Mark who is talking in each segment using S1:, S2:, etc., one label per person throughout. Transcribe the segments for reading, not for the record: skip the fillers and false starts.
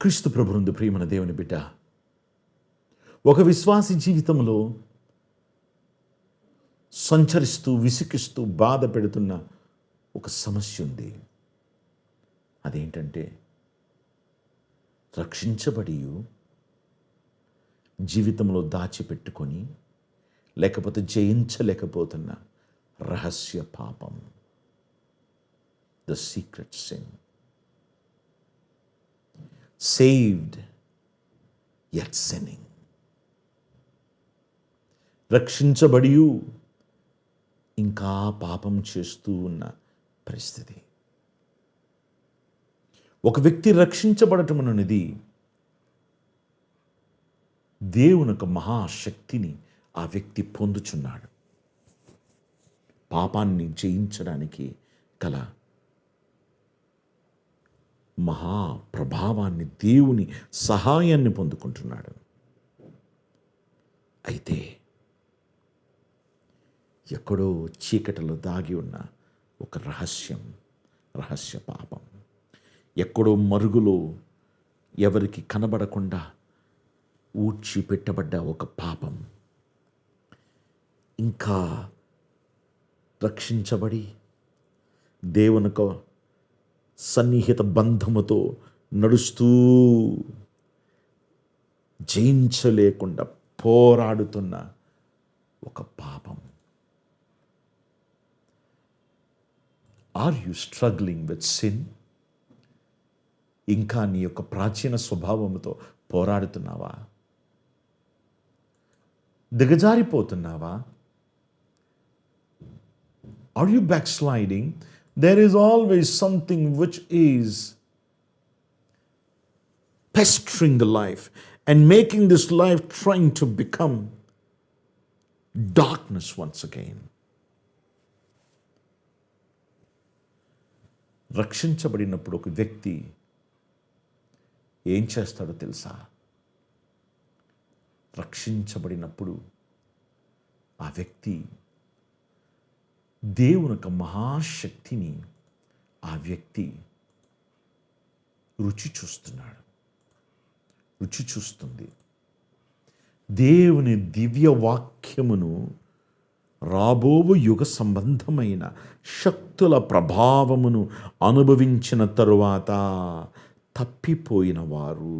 S1: క్రీస్తు ప్రభునందు ప్రియమైన దేవుని బిడ్డ, ఒక విశ్వాసి జీవితంలో సంచరిస్తూ విసిగిస్తూ బాధ పెడుతున్న ఒక సమస్య ఉంది. అదేంటంటే రక్షించబడి జీవితంలో దాచిపెట్టుకొని లేకపోతే జయించలేకపోతున్న రహస్య పాపం, the secret sin. Saved yet sinning. రక్షించబడి ఇంకా పాపం చేస్తూ ఉన్న పరిస్థితి. ఒక వ్యక్తి రక్షించబడటం అనేది దేవుని యొక్క మహాశక్తిని ఆ వ్యక్తి పొందుచున్నాడు. పాపాన్ని జయించడానికి గల మహాప్రభావాన్ని, దేవుని సహాయాన్ని పొందుకుంటున్నాడు. అయితే ఎక్కడో చీకటిలో దాగి ఉన్న ఒక రహస్య పాపం, ఎక్కడో మరుగులో ఎవరికి కనబడకుండా ఊడ్చిపెట్టబడ్డ ఒక పాపం, ఇంకా రక్షించబడి దేవునితో సన్నిహిత బంధముతో నడుస్తూ జయించలేకుండా పోరాడుతున్న ఒక పాపం. Are you struggling with sin? ఇంకా నీ యొక్క ప్రాచీన స్వభావంతో పోరాడుతున్నావా? దిగజారిపోతున్నావా? Are you backsliding? There is always something which is pestering the life and making this life trying to become darkness once again. రక్షించబడినప్పుడు ఒక వ్యక్తి ఏం చేస్తాడో తెలుసా? రక్షించబడినప్పుడు ఆ వ్యక్తి దేవుని యొక్క మహాశక్తిని ఆ వ్యక్తి రుచి చూస్తుంది. దేవుని దివ్య వాక్యమును రాబోవు యుగ సంబంధమైన శక్తుల ప్రభావమును అనుభవించిన తరువాత తప్పిపోయిన వారు,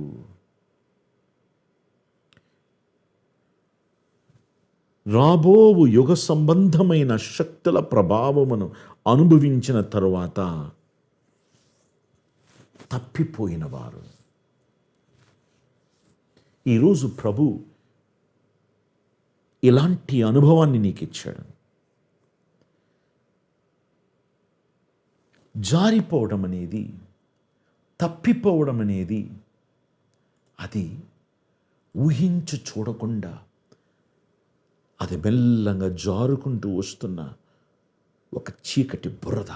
S1: రాబోవు యుగ సంబంధమైన శక్తుల ప్రభావమును అనుభవించిన తరువాత తప్పిపోయిన వారు. ఈరోజు ప్రభు ఇలాంటి అనుభవాన్ని నీకు ఇచ్చాడు. జారిపోవడం అనేది, తప్పిపోవడం అనేది అది ఊహించి చూడకుండా అది మెల్లంగా జారుకుంటూ వస్తున్న ఒక చీకటి బురద,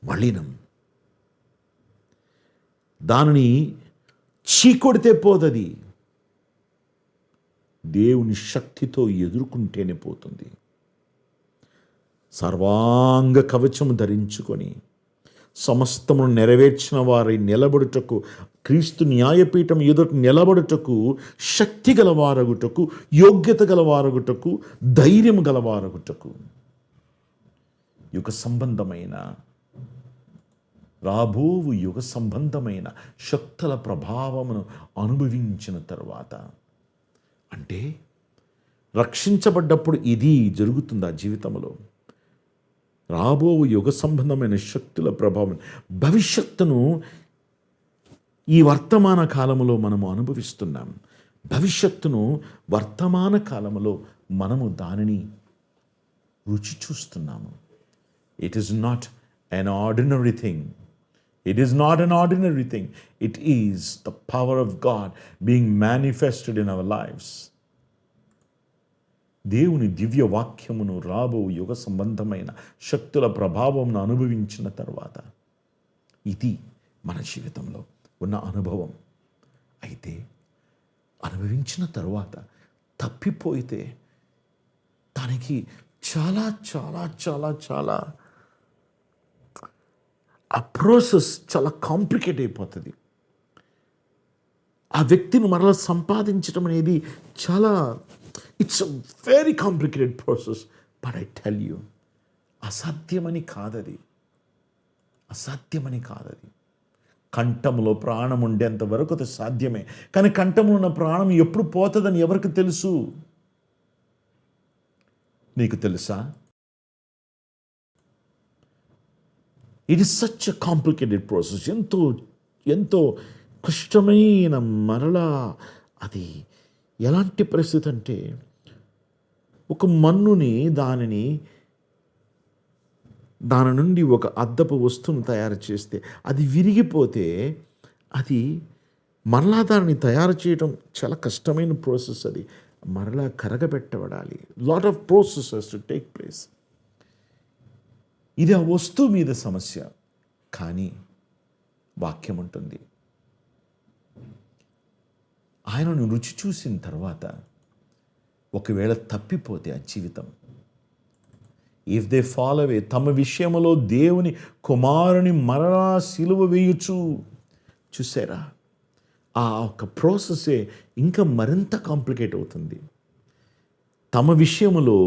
S1: మలినం. దానిని చీకొడితే పోదది, దేవుని శక్తితో ఎదుర్కొంటేనే పోతుంది. సర్వాంగ కవచము ధరించుకొని సమస్తమును నెరవేర్చిన వారి నిలబడుటకు, క్రీస్తు న్యాయపీఠం ఎదుట నిలబడుటకు, శక్తి గలవారగుటకు, యోగ్యత గలవారగుటకు, ధైర్యం గలవారగుటకు, యుగ సంబంధమైన రాబోవు యుగ సంబంధమైన శక్తుల ప్రభావమును అనుభవించిన తరువాత, అంటే రక్షించబడ్డప్పుడు ఇది జరుగుతుంది ఆ జీవితంలో. రాబోవు యుగ సంబంధమైన శక్తుల ప్రభావం, భవిష్యత్తును ఈ వర్తమాన కాలములో మనము అనుభవిస్తున్నాం. భవిష్యత్తును వర్తమాన కాలములో మనము దానిని రుచి చూస్తున్నాము. It is not an ordinary thing. It is not an ordinary thing. It is the power of God being manifested in our lives. దేవుని దివ్య వాక్యమును రాబో యుగ సంబంధమైన శక్తుల ప్రభావమును అనుభవించిన తర్వాత ఇది మన జీవితంలో ఉన్న అనుభవం. అయితే అనుభవించిన తరువాత తప్పిపోయితే దానికి చాలా చాలా చాలా చాలా ఆ ప్రాసెస్ చాలా కాంప్లికేట్ అయిపోతుంది. ఆ వ్యక్తిని మరలా సంపాదించడం అనేది చాలా, it's a very complicated process. But I tell you, అసాధ్యమని కాదది, అసాధ్యమని కాదది. కంఠంలో ప్రాణం ఉండేంత వరకు అది సాధ్యమే. కానీ కంఠంలో ఉన్న ప్రాణం ఎప్పుడు పోతుందని ఎవరికి తెలుసు? నీకు తెలుసా? It is such a complicated process. ఎంతో ఎంతో కష్టమైన, మరలా అది ఎలాంటి పరిస్థితి అంటే, ఒక మన్నుని దాని నుండి ఒక అద్దపు వస్తువును తయారు చేస్తే అది విరిగిపోతే అది మరలా దానిని తయారు చేయడం చాలా కష్టమైన ప్రాసెస్. అది మరలా కరగబెట్టబడాలి. Lot of processes to take place. ఇది ఆ వస్తువు మీద సమస్య. కానీ వాక్యం ఉంటుంది, ఆయనను రుచి చూసిన తర్వాత ఒకవేళ తప్పిపోతే ఆ జీవితం, ఇఫ్ దే ఫాల్ అవే, తమ విషయంలో దేవుని కుమారుని మరలా సిలువ వేయచ్చు. చూసారా? ఆ ఒక ప్రాసెసే ఇంకా మరింత కాంప్లికేట్ అవుతుంది. తమ విషయములో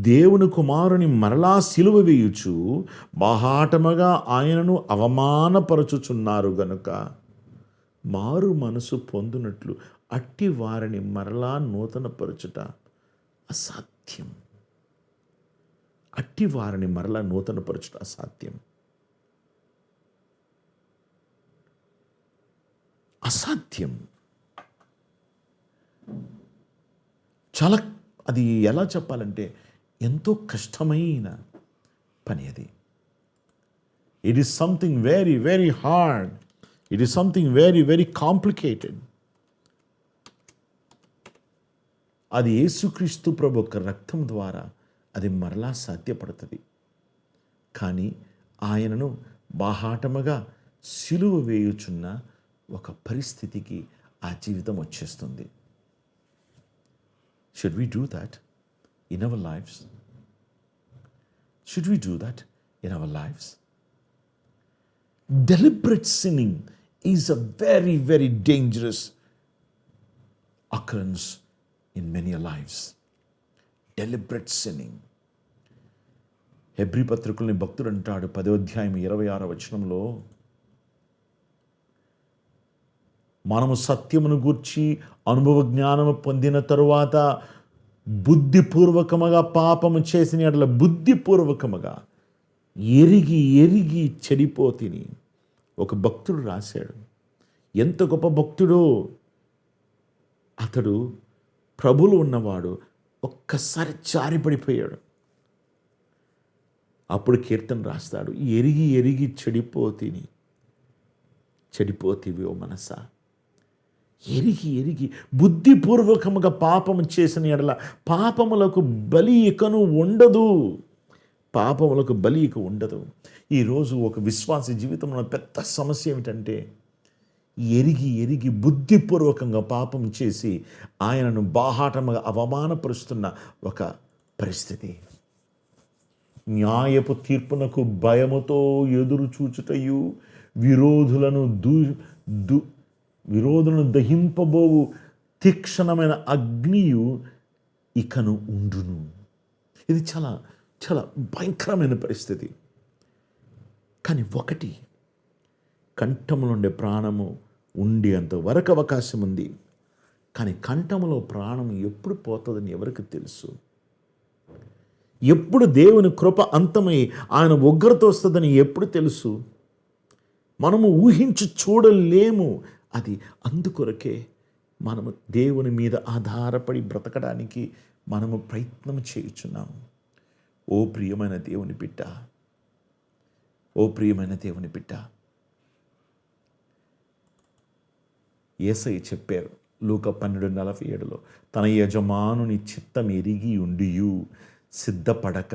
S1: దేవుని కుమారుని మరలా సిలువ వేయుచు బాహాటముగా ఆయనను అవమానపరచుచున్నారు గనుక మారు మనసు పొందునట్లు అట్టి వారిని మరలా నూతనపరచుట అసాధ్యం. అట్టి వారిని మరలా నూతనపరచుట అసాధ్యం. అసాధ్యం. చాలా, అది ఎలా చెప్పాలంటే ఎంతో కష్టమైన పని అది. It is something very very hard. It is something very very complicated. అది యేసుక్రీస్తు ప్రభు యొక్క రక్తం ద్వారా అది మరలా సాధ్యపడుతుంది. కానీ ఆయనను బాహాటముగా సిలువ వేయుచున్న ఒక పరిస్థితికి ఆ జీవితం వచ్చేస్తుంది. Should we do that in our lives? Should we do that in our lives? Deliberate sinning is a very, very dangerous occurrence in many lives. Deliberate sinning. Hebrew పత్రికలోని భక్తుడు అంటాడు 10వ అధ్యాయం 26వ వచనంలో, మనము సత్యమును గూర్చి అనుభవ జ్ఞానము పొందిన తరువాత బుద్ధిపూర్వకముగా పాపము చేసిన యెడల బుద్ధిపూర్వకముగా ఎరిగి చెడిపోతిని. ఒక భక్తుడు రాశాడు. ఎంత గొప్ప భక్తుడో అతడు! ప్రభువులో ఉన్నవాడు ఒక్కసారి జారిపడిపోయాడు. అప్పుడు కీర్తన రాస్తాడు, ఎరిగి చెడిపోతివి ఓ మనసా. ఎరిగి బుద్ధిపూర్వకముగా పాపము చేసిన యెడల పాపములకు బలి ఇకను ఉండదు. పాపములకు బలి ఇక ఉండదు. ఈరోజు ఒక విశ్వాస జీవితంలో పెద్ద సమస్య ఏమిటంటే, ఎరిగి బుద్ధిపూర్వకంగా పాపం చేసి ఆయనను బాహాటముగా అవమానపరుస్తున్న ఒక పరిస్థితి. న్యాయపు తీర్పునకు భయముతో ఎదురు చూచుటయు విరోధులను దహింపబోవు తీక్షణమైన అగ్నియు ఇకను ఉండును. ఇది చాలా చాలా భయంకరమైన పరిస్థితి. కానీ ఒకటి, కంఠములో ఉండే ప్రాణము ఉండేంత వరకు అవకాశం ఉంది. కానీ కంఠములో ప్రాణం ఎప్పుడు పోతుందని ఎవరికి తెలుసు? ఎప్పుడు దేవుని కృప అంతమై ఆయన ఉగ్రత వస్తుందని ఎప్పుడు తెలుసు? మనము ఊహించి చూడలేము. అది అందుకొరకే మనము దేవుని మీద ఆధారపడి బ్రతకడానికి మనము ప్రయత్నం చేయుచున్నాము. ఓ ప్రియమైన దేవుని బిడ్డ, ఓ ప్రియమైన దేవుని బిడ్డ, యేసయ్య చెప్పారు లూకా 12:47లో, తన యజమానుని చిత్తం ఎరిగి ఉండియు సిద్ధపడక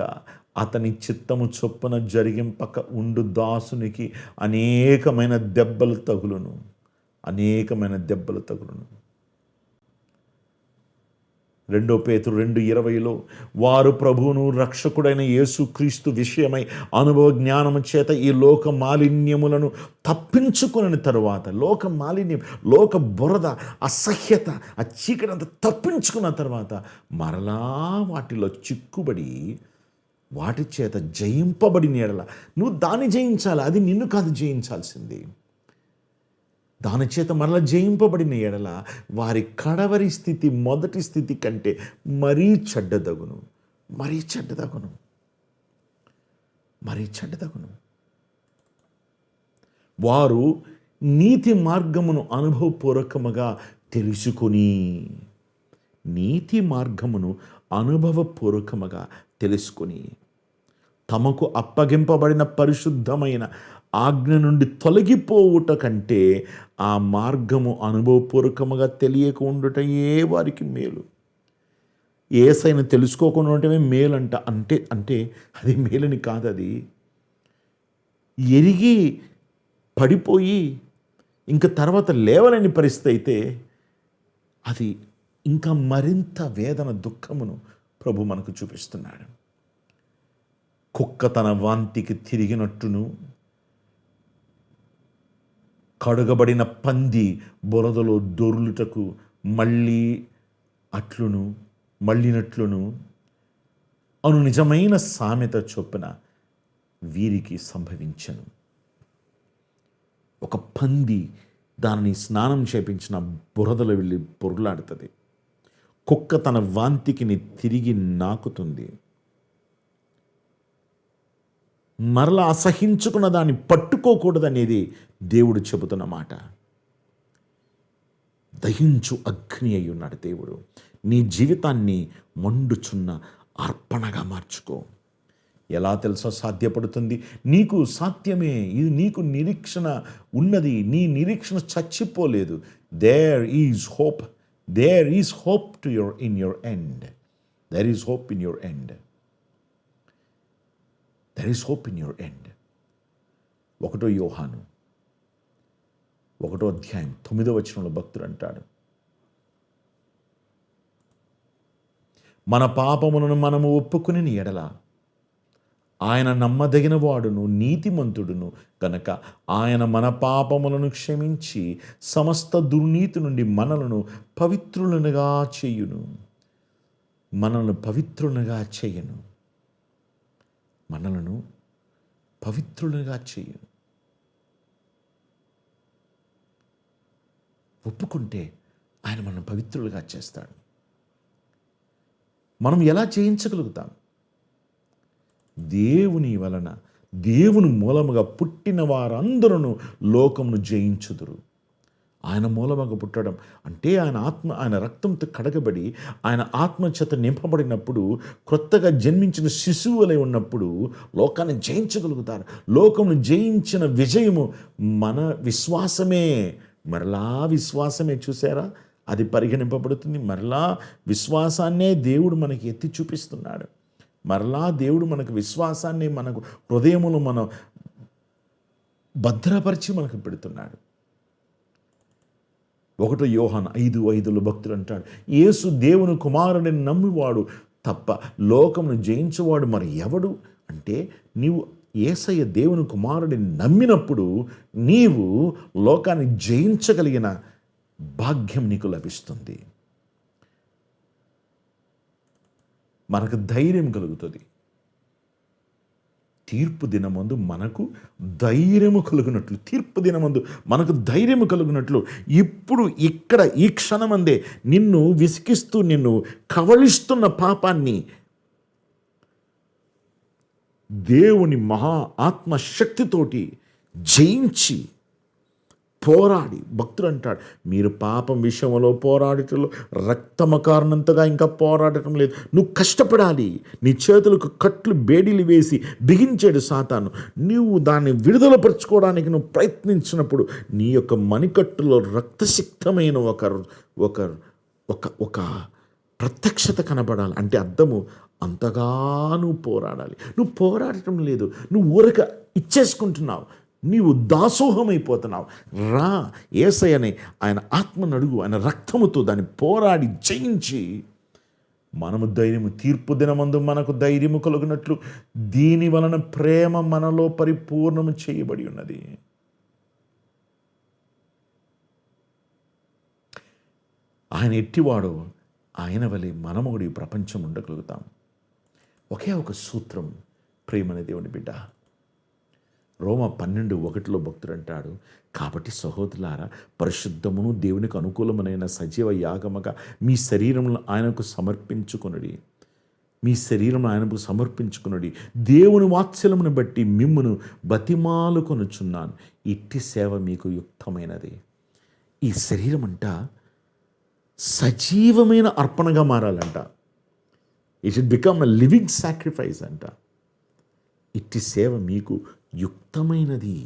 S1: అతని చిత్తము చొప్పున జరిగింపక ఉండు దాసునికి అనేకమైన దెబ్బలు తగులును. పేతురు 2:20 వారు ప్రభువును రక్షకుడైన యేసుక్రీస్తు విషయమై అనుభవ జ్ఞానము చేత ఈ లోక మాలిన్యములను తప్పించుకుని తరువాత, లోక మాలిన్యం, లోక బురద, అసహ్యత, ఆ చీకటంతా తప్పించుకున్న తర్వాత మరలా వాటిలో చిక్కుబడి వాటి చేత జయింపబడిన ఎడల నువ్వు దాన్ని జయించాలి. అది నిన్ను కాదు జయించాల్సింది. దాని చేత మరలా జయింపబడిన ఎడల వారి కడవరి స్థితి మొదటి స్థితి కంటే మరీ చెడ్డదగును, మరీ చెడ్డదగును, మరీ చెడ్డదగును. వారు నీతి మార్గమును అనుభవపూర్వకముగా తెలుసుకొని, నీతి మార్గమును అనుభవపూర్వకముగా తెలుసుకొని తమకు అప్పగింపబడిన పరిశుద్ధమైన ఆజ్ఞ నుండి తొలగిపోవుట కంటే ఆ మార్గము అనుభవపూర్వకముగా తెలియక ఉండుటయే వారికి మేలు. యేసయ్యను తెలుసుకోకుండా ఉండటమే మేలంట. అంటే అది మేలని కాదు, అది ఎరిగి పడిపోయి ఇంకా తర్వాత లేవలేని పరిస్థితి అయితే అది ఇంకా మరింత వేదన, దుఃఖమును ప్రభు మనకు చూపిస్తున్నాడు. కుక్క తన వాంతికి తిరిగినట్టును, కడుగబడిన పంది బురదలో దొర్లుటకు మళ్ళినట్లును అను నిజమైన సామెత చొప్పున వీరికి సంభవించను. ఒక పంది దానిని స్నానం చేపించిన బురదలో వెళ్ళి పొరులాడుతుంది. కుక్క తన వాంతికిని తిరిగి నాకుతుంది. మరలా అసహించుకున్న దాన్ని పట్టుకోకూడదనేది దేవుడు చెబుతున్న మాట. దహించు అగ్ని అయి ఉన్నాడు దేవుడు. నీ జీవితాన్ని మండుచున్న అర్పణగా మార్చుకో. ఎలా తెలుసో సాధ్యపడుతుంది? నీకు సాధ్యమే. ఇది నీకు నిరీక్షణ ఉన్నది. నీ నిరీక్షణ చచ్చిపోలేదు. There is hope. There is hope in your end. There is hope in your end. There is hope in your end. 1 యోహాను 1:9 భక్తుడు అంటాడు, మన పాపములను మనము ఒప్పుకుని ఎడల ఆయన నమ్మదగిన వాడును నీతిమంతుడును కనుక ఆయన మన పాపములను క్షమించి సమస్త దుర్నీతి నుండి మనలను పవిత్రులనుగా చేయును. మనలను పవిత్రులుగా చేయను. మనలను పవిత్రులుగా చేయు. ఒప్పుకుంటే ఆయన మనల్ని పవిత్రులుగా చేస్తాడు. మనం ఎలా చేయించగలుగుతాం? దేవుని వలన, దేవుని మూలముగా పుట్టిన వారందరూ లోకమును జయించుదురు. ఆయన మూలముగా పుట్టడం అంటే ఆయన రక్తంతో కడగబడి ఆయన ఆత్మచేత నింపబడినప్పుడు, క్రొత్తగా జన్మించిన శిశువులై ఉన్నప్పుడు లోకాన్ని జయించగలుగుతారు. లోకమును జయించిన విజయము మన విశ్వాసమే. మరలా విశ్వాసమే. చూసారా, అది పరిగణింపబడుతుంది. మరలా విశ్వాసాన్నే దేవుడు మనకి ఎత్తి చూపిస్తున్నాడు. మరలా దేవుడు మనకు విశ్వాసాన్ని మనకు హృదయములో మనం భద్రపరిచి మనకు పెడుతున్నాడు. 1 యోహాను 5:5 భక్తుడు అంటాడు, యేసు దేవుని కుమారుడిని నమ్మివాడు తప్ప లోకమును జయించేవాడు మరి ఎవడు? అంటే నీవు యేసయ్య దేవుని కుమారుడిని నమ్మినప్పుడు నీవు లోకాన్ని జయించగలిగిన భాగ్యం నీకు లభిస్తుంది. మనకు ధైర్యం కలుగుతుంది. తీర్పు దినమందు మనకు ధైర్యము కలుగునట్లు, తీర్పు దినమందు మనకు ధైర్యము కలుగునట్లు ఇప్పుడు ఇక్కడ ఈ క్షణమందే నిన్ను విసిగిస్తూ నిన్ను కవలిస్తున్న పాపాన్ని దేవుని మహా ఆత్మశక్తితోటి జయించి పోరాడి, భక్తుడు అంటాడు, మీరు పాపం విషయంలో పోరాడటంలో రక్తము కారణంతగా ఇంకా పోరాడటం లేదు. నువ్వు కష్టపడాలి. నీ చేతులకు కట్లు బేడీలు వేసి బిగించాడు సాతాను. నువ్వు దాన్ని విడుదలపరచుకోవడానికి నువ్వు ప్రయత్నించినప్పుడు నీ యొక్క మణికట్టులో రక్తసిక్తమైన ఒక ప్రత్యక్షత కనబడాలి. అంటే అర్థము అంతగా నువ్వు పోరాడాలి. నువ్వు పోరాడటం లేదు, నువ్వు ఊరక ఇచ్చేసుకుంటున్నావు, నీవు దాసోహమైపోతున్నావు. రా, యేసయ్యని ఆయన ఆత్మను అడుగు, ఆయన రక్తముతో దాన్ని పోరాడి జయించి మనము ధైర్యము, తీర్పు దినమందు మనకు ధైర్యము కలుగునట్లు దీని వలన ప్రేమ మనలో పరిపూర్ణము చేయబడి ఉన్నది. ఆయన ఎట్టివాడో ఆయన వలె మనము కూడా ఈ ప్రపంచం ఉండగలుగుతాం. ఒకే ఒక సూత్రం, ప్రేమనే దేవుని బిడ్డ. రోమా 12:1 భక్తుడు అంటాడు, కాబట్టి సహోదరులారా, పరిశుద్ధమును దేవునికి అనుకూలమైన సజీవ యాగముగా మీ శరీరములను ఆయనకు సమర్పించుకొనుడి. మీ శరీరం ఆయనకు సమర్పించుకొనుడి. దేవుని వాత్సల్యమును బట్టి మిమ్మును బతిమాలుకొనుచున్నాను. ఇట్టి సేవ మీకు యుక్తమైనది. ఈ శరీరం అంట సజీవమైన అర్పణగా మారాలంట. It should become a living sacrifice అంట. ఇట్టి సేవ మీకు యుక్తమైనది,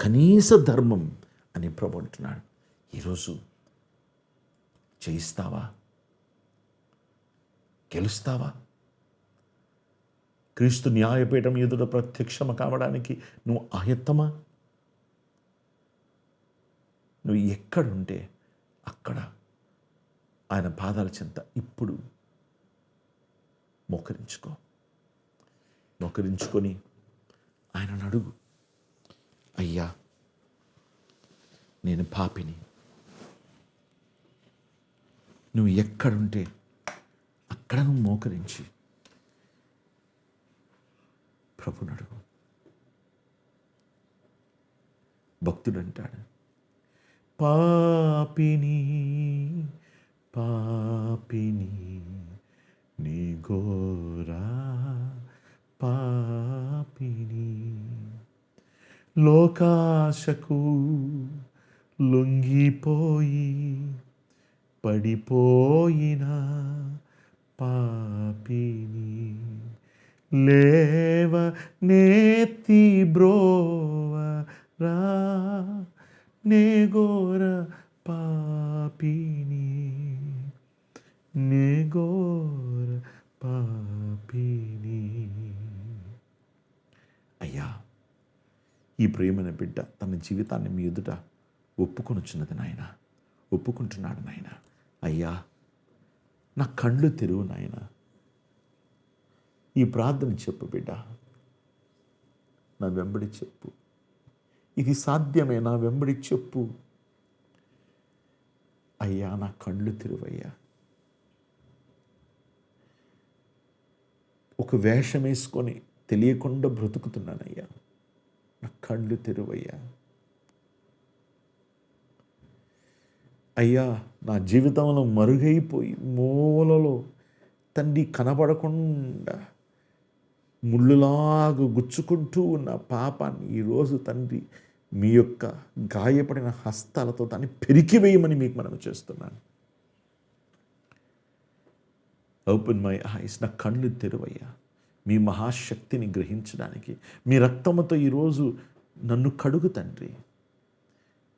S1: కనీస ధర్మం అని ప్రభు అంటున్నాడు. ఈరోజు జయిస్తావా? గెలుస్తావా? క్రీస్తు న్యాయపీఠం ఎదుట ప్రత్యక్షమ కావడానికి నువ్వు ఆయత్తమా? నువ్వు ఎక్కడుంటే అక్కడ ఆయన పాదాల చెంత ఇప్పుడు మోకరించుకొని ఆయన అడుగు, అయ్యా నేను పాపిని. నువ్వు ఎక్కడుంటే అక్కడ నువ్వు మోకరించి ప్రభుని అడుగు. భక్తుడు అంటాడు, పాపిని పాపిని నీ ఘోరా పాపిని, లోకాశకు లొంగిపోయి పడిపోయిన పాపిని, లేవ నేతి బ్రోవరా నే ఘోర పాపిని, నే ఘోర పాపిని. అయ్యా, ఈ ప్రేమైన బిడ్డ తన జీవితాన్ని మీ ఎదుట ఒప్పుకొనుచున్నది నాయన, ఒప్పుకుంటున్నాడు నాయన. అయ్యా నా కళ్ళు తెరువు నాయన. ఈ ప్రార్థన చెప్పు బిడ్డ, నా వెంబడి చెప్పు. ఇది సాధ్యమే, నా వెంబడి చెప్పు. అయ్యా నా కళ్ళు తెరువయ్యా. ఒక వేషం వేసుకొని తెలియకుండా బ్రతుకుతున్నానయ్యా, నా కళ్ళు తెరువయ్యా. అయ్యా నా జీవితంలో మరుగైపోయి మూలలో తండ్రి కనబడకుండా ముళ్ళులాగా గుచ్చుకుంటూ ఉన్న పాపాన్ని ఈరోజు తండ్రి మీ యొక్క గాయపడిన హస్తాలతో దాన్ని పెరికివేయమని మీకు మనం చేస్తున్నాను. ఓపెన్ మై ఐస్, నా కళ్ళు తెరువయ్యా. మీ మహాశక్తిని గ్రహించడానికి మీ రక్తముతో ఈరోజు నన్ను కడుగు తండ్రి.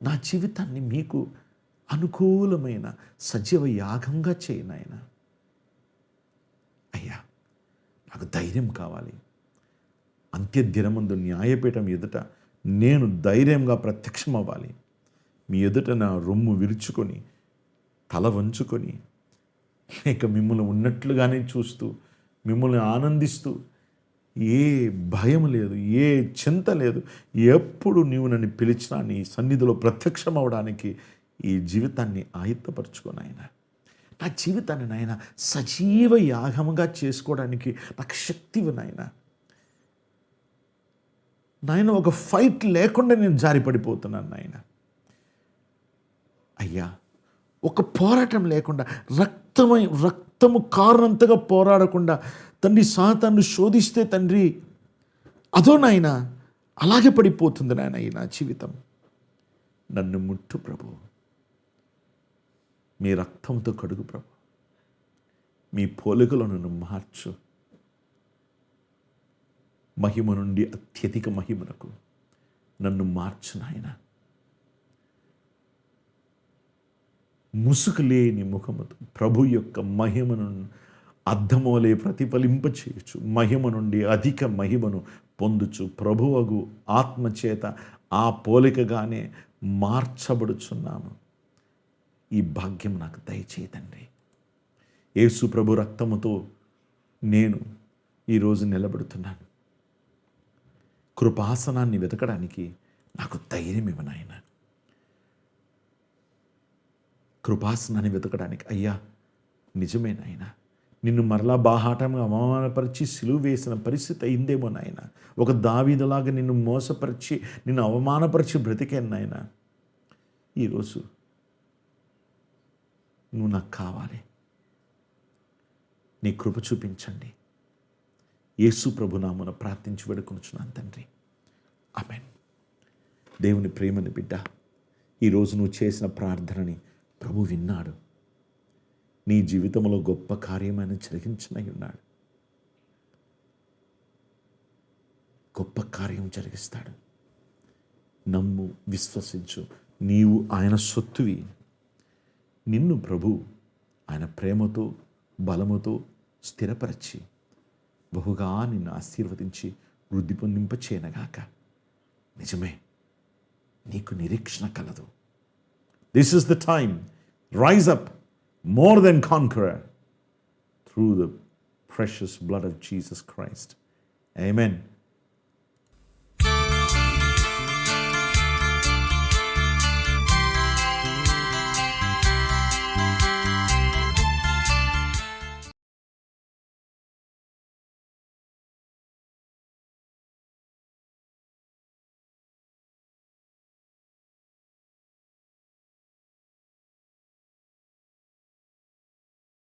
S1: నా జీవితాన్ని మీకు అనుకూలమైన సజీవ యాగంగా చేయి నాయన. అయ్యా నాకు ధైర్యం కావాలి. అంత్యదినమందు న్యాయపీఠం ఎదుట నేను ధైర్యంగా ప్రత్యక్షం అవ్వాలి. మీ ఎదుట నా రొమ్ము విరుచుకొని తల వంచుకొని, లేక మిమ్మల్ని ఉన్నట్లుగానే చూస్తూ మిమ్మల్ని ఆనందిస్తూ, ఏ భయం లేదు, ఏ చింత లేదు, ఎప్పుడు నీవు నన్ను పిలిచినా నీ సన్నిధిలో ప్రత్యక్షం అవడానికి ఈ జీవితాన్ని ఆయత్తపరచుకొని ఆయన నా జీవితాన్ని నాయన సజీవ యాగముగా చేసుకోవడానికి నాకు శక్తి నాయన. నాయన ఒక ఫైట్ లేకుండా నేను జారిపడిపోతున్నాను నాయన. అయ్యా ఒక పోరాటం లేకుండా, రక్తము కారణంతగా పోరాడకుండా తండ్రి సాతాను శోధిస్తే తండ్రి అదో నాయన అలాగే పడిపోతుంది నాయన ఈ నా జీవితం. నన్ను ముట్టు ప్రభు, మీ రక్తంతో కడుగు ప్రభు, మీ పోలికలో నన్ను మార్చు. మహిమ నుండి అత్యధిక మహిమనకు నన్ను మార్చు నాయన. ముసుగు లేని ముఖముతో ప్రభు యొక్క మహిమను అద్దమోలే ప్రతిఫలింపచేయచ్చు. మహిమ నుండి అధిక మహిమను పొందుచు ప్రభువగు ఆత్మచేత ఆ పోలికగానే మార్చబడుచున్నాము. ఈ భాగ్యం నాకు దయచేయి తండ్రి. యేసు ప్రభు రక్తముతో నేను ఈరోజు నిలబడుతున్నాను. కృపాసనాన్ని వెతకడానికి నాకు ధైర్యం ఇవ్వు నాయన. కృపాసనాన్ని వెతకడానికి అయ్యా నిజమే నాయన, నిన్ను మరలా బాహాటంగా అవమానపరిచి సిలువ వేసిన పరిస్థితి అయిందేమో నాయన. ఒక దావీదులాగా నిన్ను మోసపరిచి నిన్ను అవమానపరిచి బ్రతికాను నాయన. ఈరోజు నువ్వు నాకు కావాలి, నీ కృప చూపించండి. యేసు ప్రభునామమున ప్రార్థించి వేడుకొనుచున్నాను తండ్రి, ఆమేన్. దేవుని ప్రేమని బిడ్డ, ఈరోజు నువ్వు చేసిన ప్రార్థనని ప్రభు విన్నాడు. నీ జీవితంలో గొప్ప కార్యమైన జరిగించనై ఉన్నాడు. గొప్ప కార్యం జరిగిస్తాడు. నమ్ము, విశ్వసించు. నీవు ఆయన సొత్తువి. నిన్ను ప్రభు ఆయన ప్రేమతో బలముతో స్థిరపరచి బహుగా నిన్ను ఆశీర్వదించి వృద్ధి పొందింపచేయనగాక. నిజమే, నీకు నిరీక్షణ కలదు. This is the time. Rise up more than conqueror through the precious blood of Jesus Christ. Amen.